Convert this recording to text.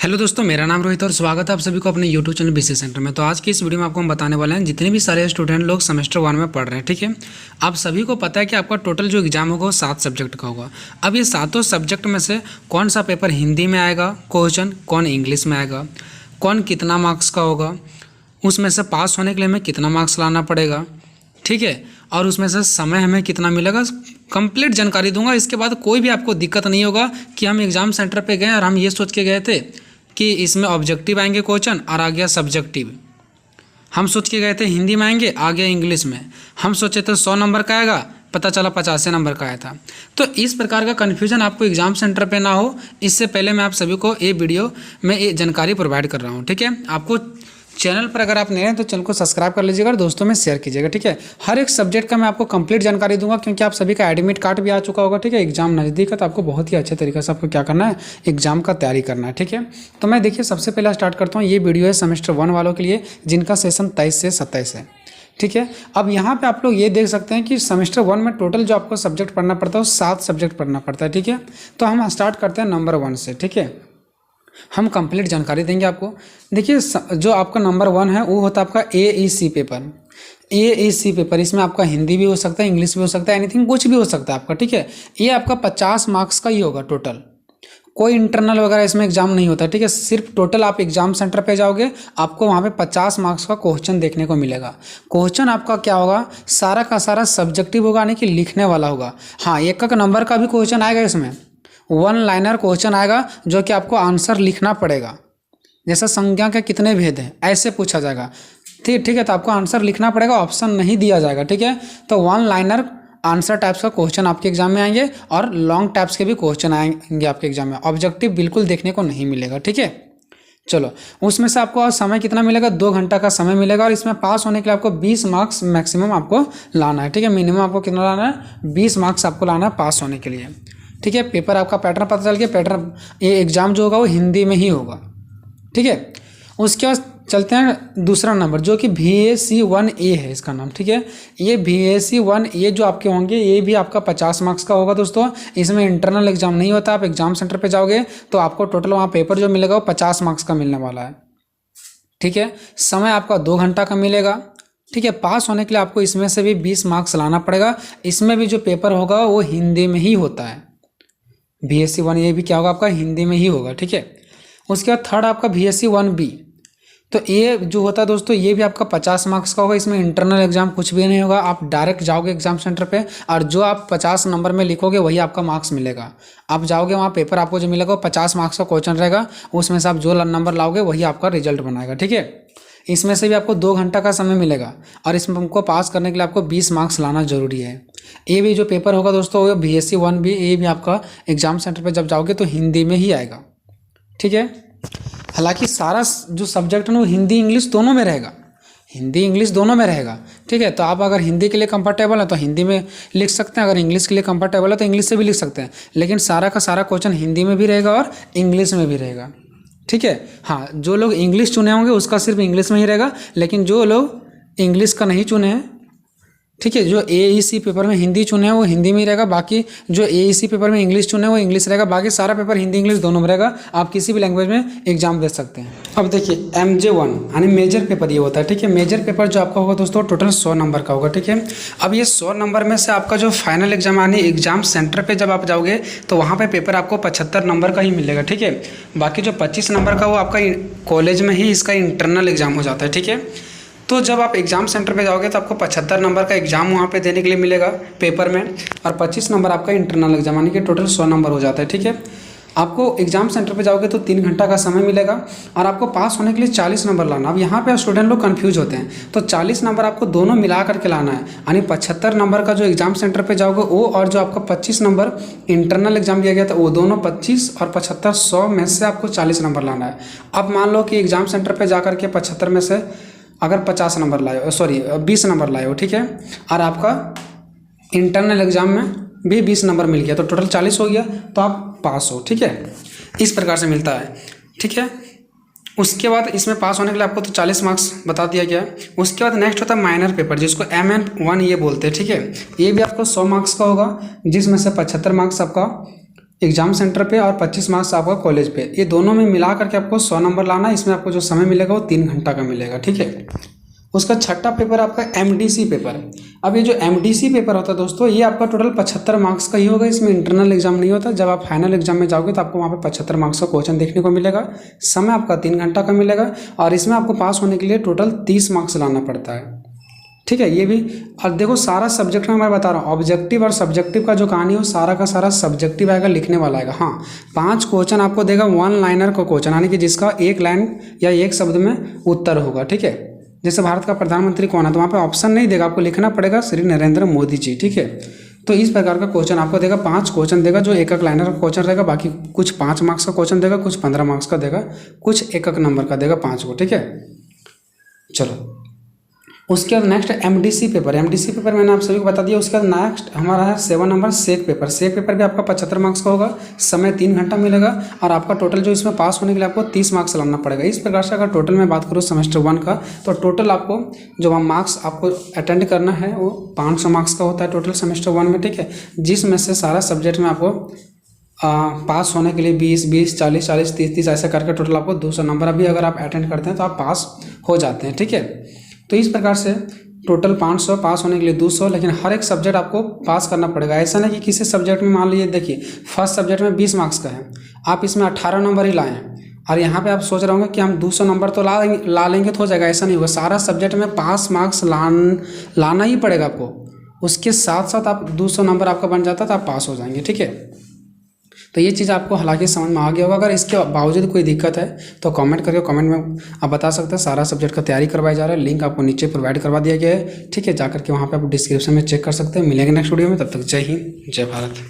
Hello दोस्तों, मेरा नाम रोहित और स्वागत है आप सभी को अपने यूट्यूब चैनल बीसी सेंटर में। तो आज की इस वीडियो में आपको हम बताने वाले हैं जितने भी सारे स्टूडेंट लोग सेमेस्टर 1 में पढ़ रहे हैं। ठीक है, आप सभी को पता है कि आपका टोटल जो एग्जाम होगा वो 7 सब्जेक्ट का होगा। अब ये सातों सब्जेक्ट में से कौन सा पेपर हिंदी में आएगा क्वेश्चन, कौन इंग्लिश में आएगा, कौन कितना मार्क्स का होगा, उसमें से पास होने के लिए हमें कितना मार्क्स लाना पड़ेगा, ठीक है, और उसमें से समय हमें कितना मिलेगा, कंप्लीट जानकारी दूंगा। इसके बाद कोई भी आपको दिक्कत नहीं होगा कि हम एग्ज़ाम सेंटर पे गए और हम ये सोच के गए थे कि इसमें ऑब्जेक्टिव आएंगे क्वेश्चन और आ गया सब्जेक्टिव। हम सोच के गए थे हिंदी में आएंगे, आ गया इंग्लिश में। हम सोचे थे 100 नंबर का आएगा, पता चला 50 नंबर का आया था। तो इस प्रकार का कन्फ्यूजन आपको एग्जाम सेंटर पे ना हो, इससे पहले मैं आप सभी को ये वीडियो में ये जानकारी प्रोवाइड कर रहा हूँ। ठीक है, आपको चैनल पर अगर आप नए हैं तो चैनल को सब्सक्राइब कर लीजिएगा और दोस्तों में शेयर कीजिएगा। ठीक है, हर एक सब्जेक्ट का मैं आपको कंप्लीट जानकारी दूंगा, क्योंकि आप सभी का एडमिट कार्ड भी आ चुका होगा। ठीक है, एग्जाम नज़दीक है तो आपको बहुत ही अच्छे तरीके से आपको क्या करना है, एग्जाम का तैयारी करना है। ठीक है, तो मैं देखिए सबसे पहले स्टार्ट करता हूँ। ये वीडियो है सेमेस्टर 1 वालों के लिए जिनका सेशन 23 से 27 है। ठीक है, अब यहाँ पे आप लोग ये देख सकते हैं कि सेमेस्टर 1 में टोटल जो आपको सब्जेक्ट पढ़ना पड़ता है वो 7 सब्जेक्ट पढ़ना पड़ता है। ठीक है, तो हम स्टार्ट करते हैं नंबर 1 से। ठीक है, हम कंप्लीट जानकारी देंगे आपको। देखिए जो आपका नंबर 1 है वो होता है आपका AEC पेपर। AEC पेपर, इसमें आपका हिंदी भी हो सकता है, इंग्लिश भी हो सकता है, एनीथिंग कुछ भी हो सकता है आपका। ठीक है, ये आपका 50 मार्क्स का ही होगा टोटल। कोई इंटरनल वगैरह इसमें एग्जाम नहीं होता। ठीक है, सिर्फ टोटल आप एग्जाम सेंटर पे जाओगे, आपको वहाँ पे 50 मार्क्स का क्वेश्चन देखने को मिलेगा। क्वेश्चन आपका क्या होगा, सारा का सारा सब्जेक्टिव होगा, यानी कि लिखने वाला होगा। हाँ, एक नंबर का भी क्वेश्चन आएगा, इसमें 1 लाइनर क्वेश्चन आएगा जो कि आपको आंसर लिखना पड़ेगा। जैसा संज्ञा के कितने भेद हैं ऐसे पूछा जाएगा। ठीक है, तो आपको आंसर लिखना पड़ेगा, ऑप्शन नहीं दिया जाएगा। ठीक है, तो 1 लाइनर आंसर टाइप्स का क्वेश्चन आपके एग्जाम में आएंगे और लॉन्ग टाइप्स के भी क्वेश्चन आएंगे आपके एग्जाम में। ऑब्जेक्टिव बिल्कुल देखने को नहीं मिलेगा। ठीक है, चलो उसमें से आपको समय कितना मिलेगा, 2 घंटा का समय मिलेगा और इसमें पास होने के लिए आपको 20 मार्क्स मैक्सिमम आपको लाना है। ठीक है, मिनिमम आपको कितना लाना है, 20 मार्क्स आपको लाना है पास होने के लिए। ठीक है, पेपर आपका पैटर्न पता चल गया। पैटर्न, ये एग्ज़ाम जो होगा वो हिंदी में ही होगा। ठीक है, उसके बाद चलते हैं दूसरा नंबर जो कि VAC 1A है इसका नाम। ठीक है, ये VAC 1A जो आपके होंगे ये भी आपका 50 मार्क्स का होगा दोस्तों। इसमें इंटरनल एग्जाम नहीं होता। आप एग्जाम सेंटर पे जाओगे तो आपको टोटल वहाँ पेपर जो मिलेगा वो 50 मार्क्स का मिलने वाला है। ठीक है, समय आपका 2 घंटा का मिलेगा। ठीक है, पास होने के लिए आपको इसमें से भी 20 मार्क्स लाना पड़ेगा। इसमें भी जो पेपर होगा वो हिंदी में ही होता है। VAC 1A भी क्या होगा आपका, हिंदी में ही होगा। ठीक है, उसके बाद थर्ड आपका VAC 1B। तो ये जो होता है दोस्तों ये भी आपका 50 मार्क्स का होगा। इसमें इंटरनल एग्जाम कुछ भी नहीं होगा। आप डायरेक्ट जाओगे एग्जाम सेंटर पे और जो आप 50 नंबर में लिखोगे वही आपका मार्क्स मिलेगा। आप जाओगे वहाँ, पेपर आपको जो मिलेगा वो 50 मार्क्स का क्वेश्चन रहेगा, उसमें से आप जो नंबर लाओगे वही आपका रिजल्ट बनाएगा। ठीक है, इसमें से भी आपको 2 घंटा का समय मिलेगा और इसमें हमको पास करने के लिए आपको 20 मार्क्स लाना जरूरी है। ये भी जो पेपर होगा दोस्तों वो VAC 1B, ये भी आपका एग्जाम सेंटर पे जब जाओगे तो हिंदी में ही आएगा। ठीक है, हालांकि सारा जो सब्जेक्ट है वो हिंदी इंग्लिश दोनों में रहेगा, हिंदी इंग्लिश दोनों में रहेगा। ठीक है, तो आप अगर हिंदी के लिए कंफर्टेबल है तो हिंदी में लिख सकते हैं, अगर इंग्लिश के लिए कंफर्टेबल है तो इंग्लिश से भी लिख सकते हैं, लेकिन सारा का सारा क्वेश्चन हिंदी में भी रहेगा और इंग्लिश में भी रहेगा। ठीक है, हाँ, जो लोग इंग्लिश चुने होंगे उसका सिर्फ इंग्लिश में ही रहेगा, लेकिन जो लोग इंग्लिश का नहीं चुने हैं, ठीक है, जो AEC पेपर में हिंदी चुने हैं वो हिंदी में ही रहेगा, बाकी जो AEC पेपर में इंग्लिश चुने हैं वो इंग्लिश रहेगा, बाकी सारा पेपर हिंदी इंग्लिश दोनों में रहेगा। आप किसी भी लैंग्वेज में एग्जाम दे सकते हैं। अब देखिए MJ1 यानी मेजर पेपर ये होता है। ठीक है, मेजर पेपर जो आपका होगा दोस्तों टोटल 100 नंबर का होगा। ठीक है, अब ये 100 नंबर में से आपका जो फाइनल एग्जाम यानी एग्जाम सेंटर पर जब आप जाओगे तो वहाँ पर पेपर आपको 75 नंबर का ही मिलेगा। ठीक है, बाकी जो 25 नंबर का वो आपका कॉलेज में ही इसका इंटरनल एग्जाम हो जाता है। ठीक है, तो जब आप एग्जाम सेंटर पे जाओगे तो आपको 75 नंबर का एग्जाम वहाँ पे देने के लिए मिलेगा पेपर में और 25 नंबर आपका इंटरनल एग्जाम, यानी कि टोटल 100 नंबर हो जाता है। ठीक है, आपको एग्जाम सेंटर पे जाओगे तो 3 घंटा का समय मिलेगा और आपको पास होने के लिए 40 नंबर लाना। अब यहाँ पे स्टूडेंट लोग कन्फ्यूज होते हैं, तो 40 नंबर आपको दोनों मिला करके लाना है, यानी 75 नंबर का जो एग्जाम सेंटर पर जाओगे वो और जो आपका 25 नंबर इंटरनल एग्जाम दिया गया था वो दोनों 25 और 75 100 में से आपको 40 नंबर लाना है। अब मान लो कि एग्जाम सेंटर पर जा करके 75 में से अगर 50 नंबर लाए, सॉरी 20 नंबर लाए हो, ठीक है, और आपका इंटरनल एग्जाम में भी 20 नंबर मिल गया तो टोटल 40 हो गया, तो आप पास हो। ठीक है, इस प्रकार से मिलता है। ठीक है, उसके बाद इसमें पास होने के लिए आपको तो 40 मार्क्स बता दिया गया है। उसके बाद नेक्स्ट होता है माइनर पेपर जिसको MN1 ये बोलते हैं। ठीक है, ये भी आपको 100 मार्क्स का होगा जिसमें से 75 मार्क्स आपका एग्जाम सेंटर पे और 25 मार्क्स आपका कॉलेज पे। ये दोनों में मिला करके आपको 100 नंबर लाना है। इसमें आपको जो समय मिलेगा वो 3 घंटा का मिलेगा, ठीक है। उसका छठा पेपर आपका एमडीसी पेपर। अब ये जो एमडीसी पेपर होता है दोस्तों, ये आपका टोटल 75 मार्क्स का ही होगा। इसमें इंटरनल एग्जाम नहीं होता। जब आप फाइनल एग्जाम में जाओगे तो आपको वहाँ पे 75 मार्क्स का क्वेश्चन देखने को मिलेगा। समय आपका 3 घंटा का मिलेगा और इसमें आपको पास होने के लिए टोटल 30 मार्क्स लाना पड़ता है, ठीक है। ये भी, और देखो सारा सब्जेक्ट में मैं बता रहा हूँ, ऑब्जेक्टिव और सब्जेक्टिव का जो कहानी हो सारा का सारा सब्जेक्टिव आएगा, लिखने वाला आएगा। हाँ, 5 क्वेश्चन आपको देगा 1 लाइनर का क्वेश्चन, यानी कि जिसका 1 लाइन या 1 शब्द में उत्तर होगा, ठीक है। जैसे भारत का प्रधानमंत्री कौन है, तो वहाँ पे ऑप्शन नहीं देगा, आपको लिखना पड़ेगा श्री नरेंद्र मोदी जी, ठीक है। तो इस प्रकार का क्वेश्चन आपको देगा, 5 क्वेश्चन देगा जो 1 लाइनर का क्वेश्चन रहेगा। बाकी कुछ 5 मार्क्स का क्वेश्चन देगा, कुछ 15 मार्क्स का देगा, कुछ 1 नंबर का देगा, 5 को, ठीक है। चलो उसके बाद next MDC paper. MDC paper मैंने आप सभी को बता दिया। उसके बाद नेक्स्ट हमारा है 7 नंबर सेक पेपर। सेक पेपर भी आपका 75 मार्क्स का होगा, समय 3 घंटा मिलेगा और आपका टोटल जो इसमें पास होने के लिए आपको 30 मार्क्स लाना पड़ेगा। इस प्रकार से अगर टोटल में बात करूँ सेमेस्टर 1 का, तो टोटल आपको जो मार्क्स आपको अटेंड करना है वो 500 मार्क्स का होता है टोटल सेमेस्टर 1 में, ठीक है। जिसमें से सारा सब्जेक्ट में आपको पास होने के लिए 20, 40, 30 ऐसे करके टोटल आपको 200 नंबर अभी अगर आप अटेंड करते हैं तो आप पास हो जाते हैं, ठीक है। तो इस प्रकार से टोटल 500, पास होने के लिए 200, लेकिन हर एक सब्जेक्ट आपको पास करना पड़ेगा। ऐसा नहीं कि किसी सब्जेक्ट में, मान लीजिए देखिए फर्स्ट सब्जेक्ट में 20 मार्क्स का है, आप इसमें 18 नंबर ही लाएँ और यहाँ पे आप सोच रहे होंगे कि हम 200 नंबर तो ला लेंगे तो हो जाएगा। ऐसा नहीं होगा। सारा सब्जेक्ट में पास मार्क्स लाना ही पड़ेगा आपको। उसके साथ साथ आप 200 नंबर आपका बन जाता तो आप पास हो जाएंगे, ठीक है। तो ये चीज़ आपको हालांकि समझ में आ गया होगा। अगर इसके बावजूद कोई दिक्कत है तो कमेंट करके, कमेंट में आप बता सकते हैं। सारा सब्जेक्ट का तैयारी करवाया जा रहा है, लिंक आपको नीचे प्रोवाइड करवा दिया गया है, ठीक है। जाकर के वहाँ पे आप डिस्क्रिप्शन में चेक कर सकते हैं। मिलेंगे नेक्स्ट वीडियो में, तब तक जय हिंद, जय भारत।